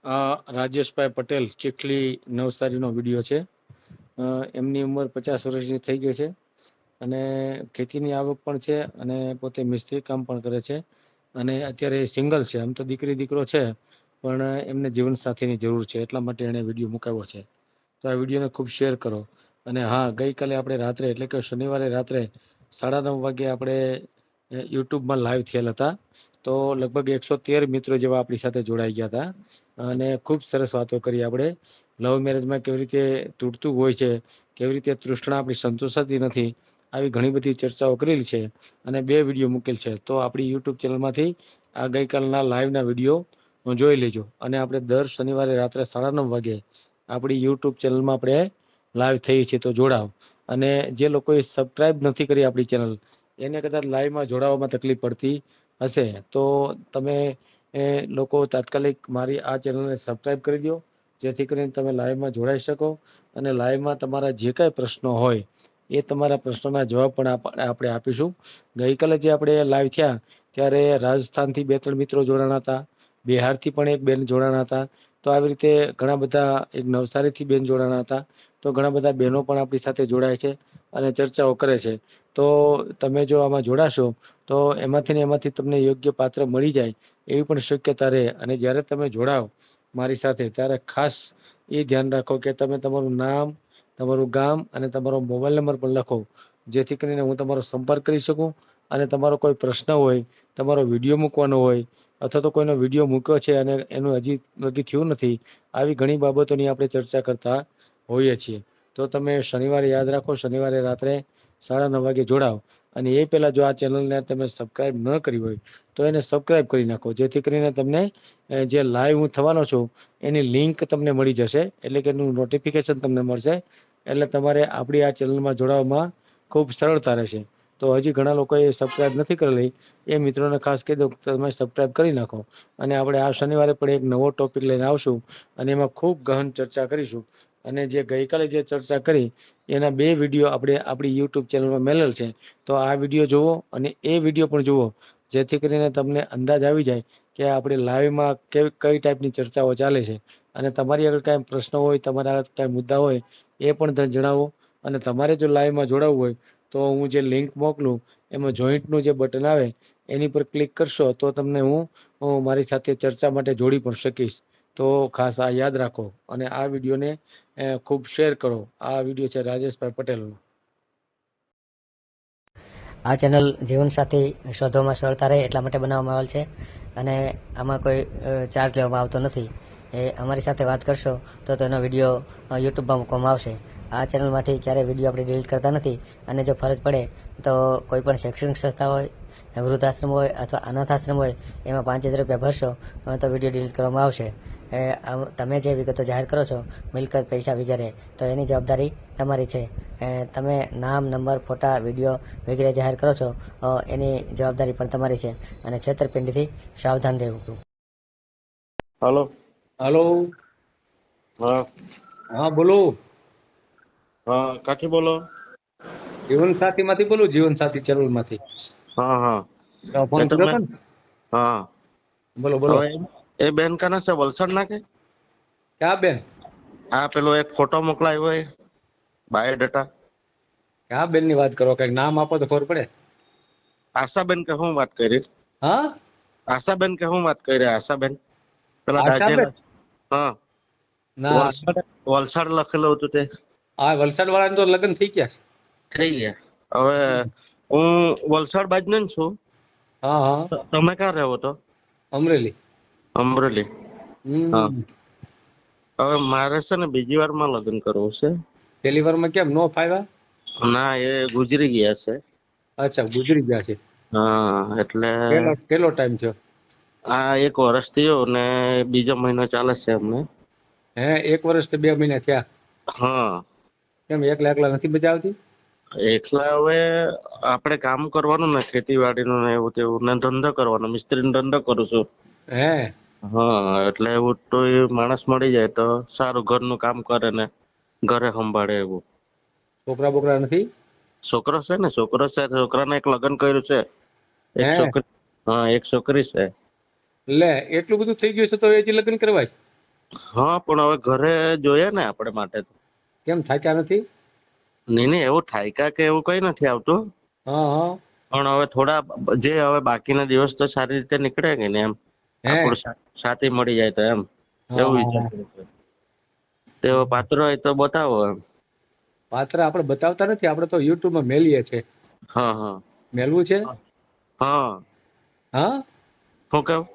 આ રાજેશભાઈ પટેલ ચીખલી નવસારીનો વિડીયો છે. એમની ઉંમર 50 વર્ષની થઈ ગઈ છે અને ખેતીની આવક પણ છે અને પોતે મિસ્ત્રી કામ પણ કરે છે અને અત્યારે સિંગલ છે. આમ તો દીકરી દીકરો છે પણ એમને જીવનસાથીની જરૂર છે એટલા માટે એણે વિડીયો મુકાવ્યો છે. તો આ વિડીયોને ખૂબ શેર કરો. અને હા, ગઈકાલે આપણે રાત્રે એટલે કે શનિવારે રાત્રે 9:30 વાગે આપણે યુટ્યુબમાં લાઈવ થયેલ હતા. તો લગભગ 113 મિત્રો જેવા આપણી સાથે જોડાઈ ગયા હતા અને ખૂબ સરસ વાતો કરી આપણે. લવ મેરેજમાં કેવી રીતે તૂટતું હોય છે, કેવી રીતે તૃષ્ણા આપણી સંતોષાતી નથી, આવી ઘણી બધી ચર્ચાઓ કરેલી છે અને 2 વિડીયો મૂકેલ છે. તો આપણી યુટ્યુબ ચેનલમાંથી આ ગઈકાલના લાઈવના વિડીયો જોઈ લેજો. અને આપણે દર શનિવારે રાત્રે 9:30 વાગે આપણી યુટ્યુબ ચેનલમાં આપણે લાઈવ થઈએ છીએ, તો જોડાવ. અને જે લોકોએ સબસ્ક્રાઇબ નથી કરી આપણી ચેનલ, એને કદાચ લાઈવમાં જોડાવામાં તકલીફ પડતી હશે તો તમે લોકો તાત્કાલિક મારી આ ચેનલને સબસ્ક્રાઇબ કરી દો, જેથી કરીને તમે લાઈવમાં જોડાઈ શકો અને લાઈવમાં તમારા જે કાંઈ પ્રશ્નો હોય એ તમારા પ્રશ્નોના જવાબ પણ આપણે આપીશું. ગઈકાલે જે આપણે લાઈવ થયા ત્યારે રાજસ્થાનથી 2-3 મિત્રો જોડાણા હતા, બિહારથી પણ એક બેન જોડાણા હતા. તો આવી રીતે ઘણા બધા, એક નવસારીથી બેન જોડાણા હતા. તો ઘણા બધા બહેનો પણ આપણી સાથે જોડાય છે અને ચર્ચાઓ કરે છે. તો તમે જો આમાં જોડાશો તો એમાંથી તમને યોગ્ય પાત્ર મળી જાય એવી પણ શક્યતા રહે. અને જ્યારે તમે જોડાવ મારી સાથે ત્યારે ખાસ એ ધ્યાન રાખો કે તમે તમારું નામ, તમારું ગામ અને તમારો મોબાઈલ નંબર પણ લખો, જેથી કરીને હું તમારો સંપર્ક કરી શકું. અને તમારો કોઈ પ્રશ્ન હોય, તમારો વિડીયો મૂકવાનો હોય અથવા તો કોઈનો વિડીયો મૂક્યો છે અને એનું હજી નક્કી થયું નથી, આવી ઘણી બાબતોની આપણે ચર્ચા કરતા હોઈએ છીએ. તો તમે શનિવારે યાદ રાખો, શનિવારે રાત્રે 9:30 વાગે જોડાવ. અને એ પહેલાં જો આ ચેનલને તમે સબસ્ક્રાઇબ ન કરી હોય તો એને સબસ્ક્રાઇબ કરી નાખો, જેથી કરીને તમને જે લાઈવ હું થવાનો છું એની લિંક તમને મળી જશે, એટલે કે એનું નોટિફિકેશન તમને મળશે. એટલે તમારે આપણી આ ચેનલમાં જોડાવામાં ખૂબ સરળતા રહેશે. તો હજી ઘણા લોકોએ સબસ્ક્રાઇબ નથી કરેલી, એ મિત્રોને ખાસ કહી દો તમે સબસ્ક્રાઇબ કરી નાખો. અને આપણે આ શનિવારે પણ એક નવો ટોપિક લઈને આવશું અને એમાં ખૂબ ગહન ચર્ચા કરીશું. અને જે ગઈકાલે જે ચર્ચા કરી એના 2 વિડીયો આપણે આપણી યુટ્યુબ ચેનલમાં મેલેલ છે. તો આ વિડીયો જુઓ અને એ વિડીયો પણ જુઓ, જેથી કરીને તમને અંદાજ આવી જાય કે આપણે લાઈવમાં કઈ ટાઈપની ચર્ચાઓ ચાલે છે. અને તમારી આગળ કાંઈ પ્રશ્ન હોય, તમારા કાંઈ મુદ્દા હોય એ પણ જણાવો. અને તમારે જો લાઈવમાં જોડાવવું હોય તો હું જે લિંક મોકલું એમાં જોઈન્ટનું જે બટન આવે એની પર ક્લિક કરશો તો તમને હું મારી સાથે ચર્ચા માટે જોડી પણ શકીશ. તો ખાસ આ યાદ રાખો અને આ વિડીયોને ખૂબ શેર કરો. આ વિડીયો છે રાજેશભાઈ પટેલનો. આ ચેનલ જીવનસાથી શોધવામાં સરળતા રહે એટલા માટે બનાવવામાં આવેલ છે અને આમાં કોઈ ચાર્જ લેવામાં આવતો નથી. એ અમારી સાથે વાત કરશો તો તેનો વિડીયો યુટ્યુબમાં મૂકવામાં આવશે. આ ચેનલમાંથી ક્યારેય વિડીયો આપણે ડિલીટ કરતા નથી અને જો ફરજ પડે તો કોઈ પણ શૈક્ષણિક સંસ્થા હોય, વૃદ્ધાશ્રમ હોય અથવા અનાથ આશ્રમ હોય એમાં 5,000 રૂપિયા ભરશો તો વિડીયો ડિલીટ કરવામાં આવશે. તમે જે વિગતો જાહેર કરો છો, મિલકત, પૈસા વગેરે, તો એની જવાબદારી તમારી છે. તમે નામ, નંબર, ફોટા, વિડીયો વગેરે જાહેર કરો છો એની જવાબદારી પણ તમારી છે અને છેતરપિંડીથી સાવધાન રહેવું. હાલો. હાલો. હા. હા, બોલો. હા, કાથી બોલો? જીવનસાથીમાંથી બોલું, જીવનસાથી ચેનલમાંથી. હા હા ફોન એ તો કર્યો મેં હતો ને? હા બોલો બોલો. હવે એ બેન કાના છે વલસાડ ના કે ક્યાં બેન? આ પેલો એક ફોટો મોકલાયો હોય બાયોડેટા. ક્યાં બેન ની વાત કરો? કઈક નામ આપો તો ખબર પડે. આશાબેન કે હું વાત કરી? હા, આશાબેન કે હું વાત કરી? આશાબેન પેલા આશાબેન? દાજેલા. હા, ના, વલસાડ લખેલું હતું તે. આ વલસાડ વાળા તો લગ્ન થઈ ગયા. થઈ ગયા. હવે હું વલસાડ બાજુ જ છું. હા હા. તમે ક્યાં રહો તો? અમરેલી. અમરેલી. હા. હમ. હવે મારે છે ને બીજી વાર માં લગ્ન કરવું છે. પહેલી વારમાં કેમ નો ફાવ્યા? ના, એ ગુજરી ગયા છે. અચ્છા, ગુજરી ગયા છે. હા, એટલે કેટલો ટાઈમ થયો? આ 1 વર્ષ થયો ને બીજો મહિનો ચાલે છે અમને. હે, 1 વર્ષ તો 2 મહિના થયા. હા. કેમ એકલા એકલા નથી મજા આવતી? એકલા હવે આપણે કામ કરવાનું ને ખેતીવાડીનું ને એવું તેવું ને ધંધો કરવાનો, મિસ્ત્રીનો ધંધો કરું છું. હે. હા, એટલે એવું તો એ માણસ મળી જાય તો સારું, ઘરનું કામ કરે ને ઘરે સંભાળે એવું. છોકરા બોકરા નથી? છોકરો છે ને, છોકરો છે. છોકરાને એક લગ્ન કર્યું છે. એક હે, છોકરી. હા, એક છોકરી છે. લે એટલું બધું થઈ ગયું છે તો હજી લગ્ન કરવા છે? હા પણ હવે ઘરે જોઈએ ને આપણે માટે તો. કેમ થાક્યા નથી? નહીં નહીં, એવું ઠાયકા કે એવું કઈ નથી આવતું. હા હા. પણ હવે થોડા જે હવે બાકીના દિવસ તો સારી રીતે નીકળે કે ને એમ. હે આપણું સાથી મળી જાય તો એમ હા એવું હા વિચાર હા. કરું છું. તેવો પાત્ર હોય તો બતાવો એમ. પાત્ર આપણે બતાવતા નથી, આપણે તો યુટ્યુબમાં મેલીએ છે. હા હા મેલવું છે? હા. હા, શું કહું?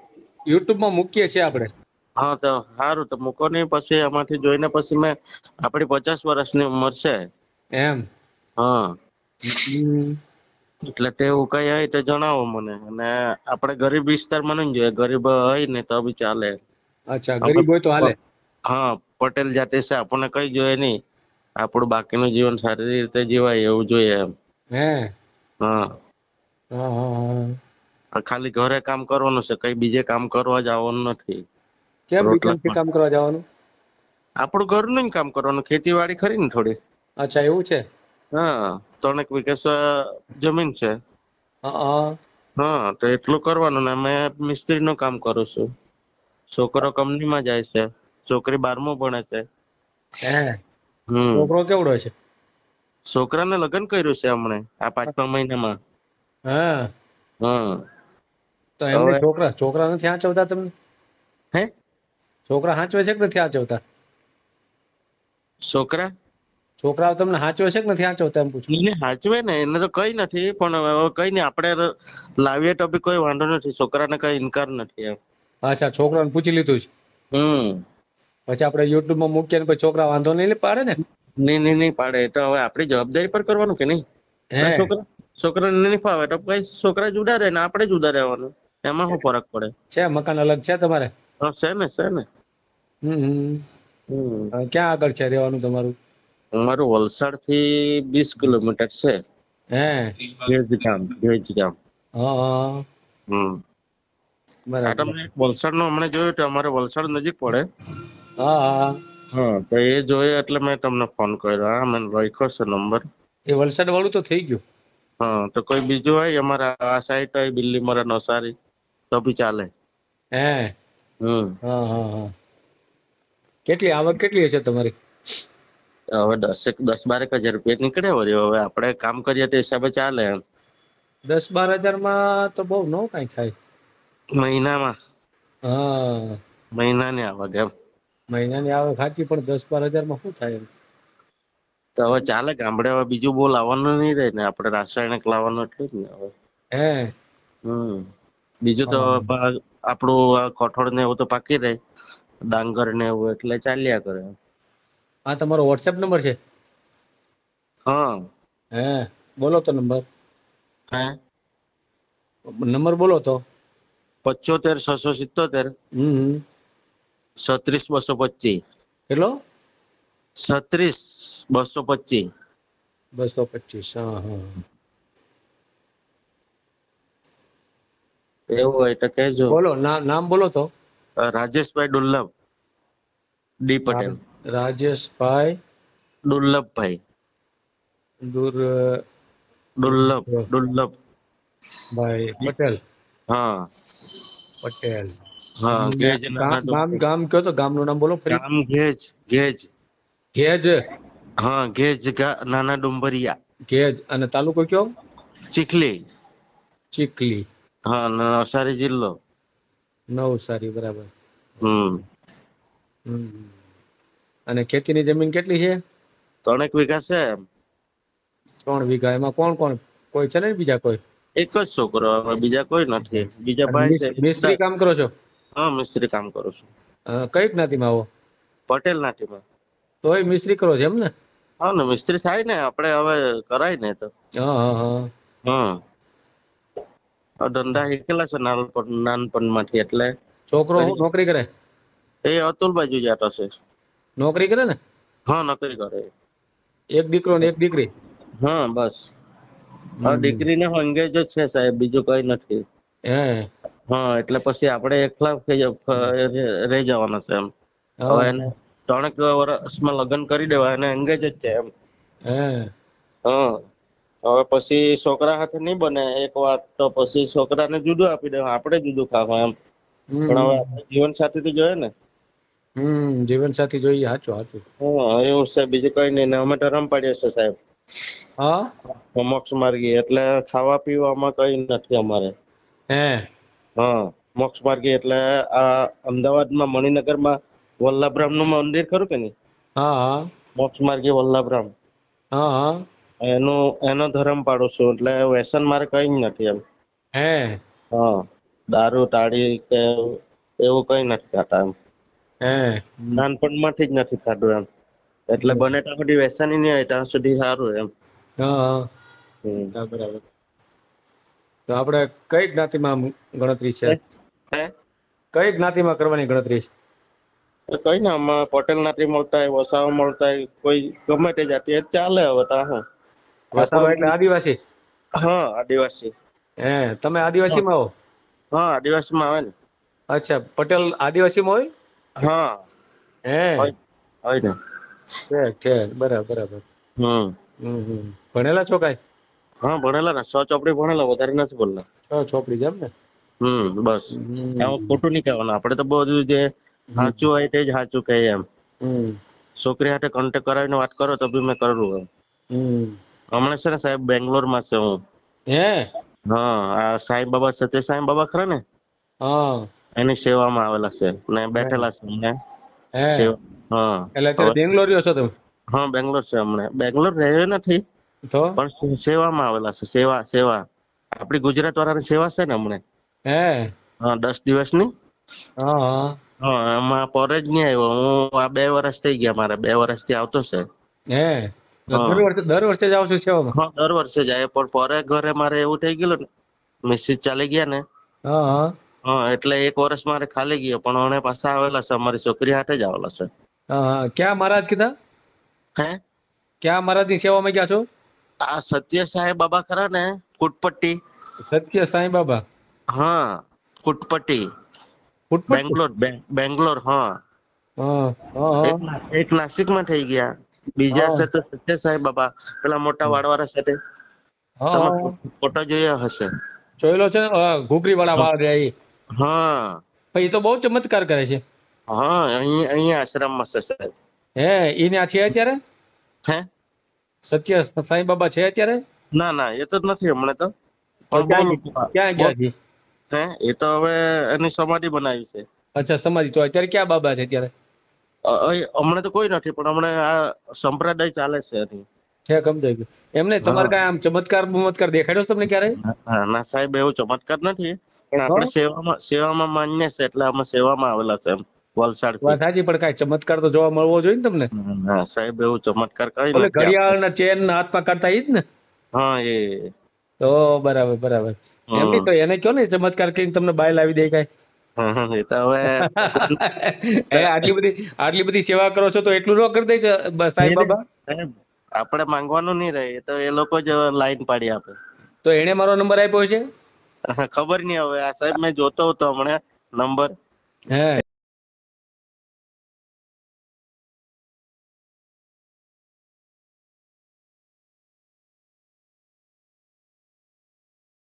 યુટ્યુબમાં મૂકીએ છીએ આપણે. હા તો સારું, તો મૂકો નહીં, પછી એમાંથી જોઈને પછી મેં આપણી 50 વર્ષની ઉંમર છે. એમ. હા. હમ. એટલે તેવું કઈ હોય તો જણાવો મને. અને આપણે ગરીબ વિસ્તારમાં નહીં જોઈએ, ગરીબ હોય ને તો બી ચાલે. અચ્છા, અમે ગરીબ હોય તો હાલે. હા પટેલ જાતિ છે, આપણને કઈ જોઈએ નહીં. આપણું બાકીનું જીવન સારી રીતે જીવાય એવું જોઈએ એમ. હે. હા. હા હા હા. ખાલી ઘરે કામ કરવાનું છે, કઈ બીજે કામ કરવા જવાનું નથી. કેમ બીજા રોટલા નથી કામ કરવા જવાનું? આપણું ઘરનું જ કામ કરવાનું, ખેતીવાડી ખરી ને થોડી. અચ્છા એવું છે. હા 3 વીઘા જમીન છે. હા. હા તો એટલું કરવાનું ને અમે મિસ્ત્રી નું કામ કરું છું. છોકરો કંપનીમાં જાય છે, છોકરી 12મું ભણે છે. હે. હમ. છોકરો કેવડો છે? છોકરાને લગ્ન કર્યું છે હમણે આ 5મા મહિનામાં. હા. હા. તો એમને હવે છોકરા નથી હાચવતા તમને? હે છોકરા હાચવે છે કે નથી હાચવતા? છોકરા છોકરાઓ તમને હાચવે છે કે નથી હાચવતા એમ પૂછું? એને હાચવે ને, એને તો કઈ નથી, પણ હવે કઈ નઈ આપણે લાવીએ તો બી કોઈ વાંધો નથી, છોકરાને કઈ ઇનકાર નથી એમ. અચ્છા, છોકરાને પૂછી લીધું છે. હમ. પછી આપણે યુટ્યુબમાં મૂકીએ ને પછી છોકરા વાંધો નહીં પાડે ને? નહીં પાડે, એ તો હવે આપણી જવાબદારી પર કરવાનું કે નહીં. હે. છોકરાને નહીં ફાવે તો કઈ છોકરા જુદા રહે ને આપણે જુદા રહેવાનું, એમાં શું ફરક પડે? છે મકાન અલગ છે તમારે? હા છે ને. હમ. હમ. ક્યાં આગળ છે રહેવાનું તમારું? અમારું વલસાડ થી 20 કિલોમીટર છે. હે. ભેજ ગામ. હા હા. હમ. આ બરાબર. તમે વલસાડ નું હમણાં જોયું તો અમારે વલસાડ નજીક પડે. હા હા. હા તો એ જોયે એટલે મેં તમને ફોન કર્યો. હા મેં રાખ્યો છે નંબર. એ વલસાડ વાળું તો થઈ ગયું. હા તો કોઈ બીજું હોય અમારા આ સાઈડ હોય બિલ્લીમોરા નવસારી તો બી ચાલે. હે. હમ. હા હા હા. કેટલી આવક કેટલી હશે તમારી? હવે 10-12 હજાર રૂપિયા નીકળે વળી, હવે આપણે કામ કરીએ તો હિસાબે ચાલે એમ. 10-12 હજારમાં તો બહુ ન કાંઈ થાય. મહિનામાં. હા. મહિનાની આવક એમ. મહિનાની આવક સાચી, પણ 10-12 હજારમાં શું થાય એમ? તો હવે ચાલે, ગામડે હવે બીજું બહુ લાવવાનું નહીં રહે ને, આપણે રાસાયણિક લાવવાનું એટલું જ ને હવે. હે. હમ. બીજું તો હા આપણું કઠોળ ને એવું તો પાકી રહે. ડાંગર ને એવું એટલે ચાલ્યા કરે. આ તમારો વોટ્સએપ નંબર છે? હા. હે, બોલો તો નંબર. હે. નંબર બોલો તો. 75 677 હમ. 36 225. કેટલો? 36 225. 225. હા હા. એવું હોય તો કહેજો. બોલો નામ બોલો તો. રાજેશભાઈ ડુલ્લભ. ડી પટેલ. રાજેશભાઈ ડુલ્લભભાઈ. દૂર ડુલ્લભ. ભાઈ પટેલ. હા. પટેલ. હા ગેજ નાના ડુંગર. ગામ કયો તો, ગામનું નામ બોલો ફરી. ગામ ગેજ. ઘેજ. હા નાના ડુંબરિયા. ઘેજ અને તાલુકો કયો? ચીખલી. ચીખલી. હા નવસારી જિલ્લો. નવસારી બરાબર. હમ. અને ખેતીની જમીન કેટલી છે? 3 વીઘા છે. 3 વીઘા. એમાં કોણ કોણ, કોઈ છે ને બીજા કોઈ? એક જ છોકરો, બીજા કોઈ નથી. બીજા અને ભાઈ છે. મિસ્ત્રી કામ કરો છો? હા મિસ્ત્રી કામ કરું છું. કઈ જ્ઞાતિમાં આવો? પટેલ જ્ઞાતિમાં. તોય મિસ્ત્રી કરો છો એમ ને? હા ને મિસ્ત્રી થાય ને, આપણે હવે કરાય ને તો. હા હા હા. હા. ધંધા શીખેલા છે નાનપણમાંથી એટલે. છોકરો શું નોકરી કરે? એ અતુલ બાજુ જતો છે. નોકરી કરે ને? હા નોકરી કરે. એક દીકરો ને એક દીકરી? હા બસ. હમ. દીકરીને એંગેજ જ છે સાહેબ, બીજું કઈ નથી. હે. હા એટલે પછી આપણે એકલા રહી જવાના છે એમ. હવે હા. એને 3 વર્ષમાં લગ્ન કરી દેવા, એને એંગેજ જ છે એમ. હે. હા. હવે પછી છોકરા સાથે નઈ બને એક વાત, તો પછી છોકરાને જુદું આપી દેવા, આપણે જુદું ખાવા એમ. પણ હવે હમ. આપણે જીવન સાથી તો જોઈએ ને. જીવનસાથી જોઈએ, સાચું સાચું. હા એવું છે, બીજું કઈ નહીં ને અમે તો રમ પાડીએ છીએ સાહેબ હા મોક્ષ માર્ગી, એટલે ખાવા પીવામાં કઈ નથી અમારે. હે હા મોક્ષ માર્ગી એટલે આ અમદાવાદમાં મણિનગરમાં વલ્લભરામ નું મંદિર ખરું કે નહીં, હા હા મોક્ષ માર્ગી વલ્લભરામ, હા હા એનો ધર્મ પાડું છું, એટલે વ્યસન મારે કઈ નથી એમ. હે હા દારૂ તાળી કે એવું કઈ નથી ખાતા એમ, હે નાનપણમાંથી જ નથી ખાધું એમ, એટલે બને ત્યાં સુધી વ્યસન નહીં હોય ત્યાં સુધી સારું એમ. હા હા હમ. હા, બરાબર. તો આપણે કઈ જ્ઞાતિમાં આમ ગણતરી છે? હે કઈ જ્ઞાતિમાં કરવાની ગણતરી છે? કઈ ને આમાં પટેલ જ્ઞાતિ મળતા હોય, વસાવા મળતા હોય, કોઈ ગમે તે જાતિ એ ચાલે હવે તો હું. વસાવા એટલે આપણું આદિવાસી? હા આદિવાસી. હે તમે આદિવાસીમાં આવો? હા આદિવાસીમાં આવે ને. અચ્છા, પટેલ આદિવાસીમાં હોય? હા હે હોય હોય ને. ઠેક ઠેક, બરાબર બરાબર. હમ ભણેલા છો કાંઈ? હા ભણેલા ને, 100 ચોપડી ભણેલા, વધારે નથી ભણેલા. 6 ચોપડી છે એમ ને? બસ એમાં હમ ખોટું નહીં કહેવાનું, આપણે તો બધું જે હમ સાચું હોય તે જ સાચું કહીએ એમ. હમ છોકરી સાથે કોન્ટેક્ટ કરાવીને વાત કરો તો બી મેં કરું એમ. હમ હમણાં છે ને સાહેબ બેંગ્લોરમાં છે હું. હે હા આ સાંઈ બાબા સત્ય સાંઈ બાબા ખરા ને, હા એની સેવામાં આવેલા છે ને હે બેઠેલા છે અમને હે સેવા. હા એટલે હવે અત્યારે બેંગ્લોર રહ્યો છો તમે? હા બેંગ્લોર છે હમણાં, બેંગ્લોર રહ્યો નથી તો પણ સેવામાં આવેલા છે, સેવા સેવા આપણી ગુજરાત વાળાની સેવા છે ને હમણાં. હે હા 10 દિવસની. હા હા હા એમાં પર જ નહીં આવ્યો હું, આ 2 વર્ષ થઈ ગયા મારે, 2 વર્ષથી આવતો છે. હે હા દર વર્ષે જાવ છો સેવામાં? હા દર વર્ષે જાય, પણ પરે ઘરે મારે એવું થઈ ગયેલું ને, મિસિસ ચાલી ગયા ને, હા હા હા એટલે 1 વર્ષ મારે ખાલી ગયો, પણ હવે પાછા આવેલા છે, અમારી છોકરી હાથે જ આવેલા છે. હા હા, ક્યાં મહારાજ કીધા? હે ક્યાં મહારાજની સેવામાં ગયા છો? આ સત્ય સાંઈ બાબા ખરા ને, કુટપટ્ટી. સત્ય સાંઈ બાબા? હા કુટપટ્ટી, ફૂટપટ્ટી? બેંગ્લોર, બેંગ્લોર. હા હા હા એક નાસિકમાં થઈ ગયા, બીજા હા છે તો સત્ય સાંઈ બાબા, પેલા મોટા વાળવાળા સાથે હા તમે હા ફોટો જોયા હશે. જોયેલો છે ને, ઘૂઘરી વાળા વાળ રહ્યા એ. હા પણ એ તો બહુ ચમત્કાર કરે છે. હા અહીં આશ્રમમાં છે સાહેબ. હે ઈ ત્યાં છે અત્યારે? હે સત્ય સાંઈ બાબા છે અત્યારે? ના ના એ તો નથી હમણાં તો, તો પણ બહુ લોકો ક્યાં બહુ. ગયા છે? હે એ તો હવે એની સમાધિ બનાવી છે. અચ્છા સમાધિ, તો અત્યારે ક્યાં બાબા છે અત્યારે? હમણાં તો કોઈ નથી, પણ હમણાં આ સંપ્રદાય ચાલે છે એની. છે સમજાઈ ગયું. એમને તમારે હા કાંઈ આમ ચમત્કાર બમત્કાર દેખાડ્યો છે તમને ક્યારે? ના સાહેબ એવું ચમત્કાર નથી, પણ હા આપણે સેવામાં માન્ય છે, એટલે અમે સેવામાં આવેલા છે એમ, વલસાડ થી. વાત સાચી, પણ કાંઈ ચમત્કાર તો જોવા મળવો જોઈએ ને તમને? હા સાહેબ એવું ચમત્કાર કઈ ઓલે નથી આપણે. ઘડિયાળ ના ચેન ના હાથમાં કાઢતા ઈ જ ને? હા એ તો બરાબર બરાબર. એમ નહીં હમ તો એને કયો ને ચમત્કાર કરીને તમને બાય લાવી દે કાંઈ. એ તો હવે એટલે આટલી બધી સેવા કરો છો તો એટલું ન કરી દે છે સાંઈ બાબા? સાહેબ આપણે માંગવાનું નહીં રહે, એ તો એ લોકો જ લાઈન પાડી આપે. તો એને મારો નંબર આપ્યો છે? ખબર નહીં હવે, આ સાહેબ મેં જોતો હતો હમણાં નંબર. હે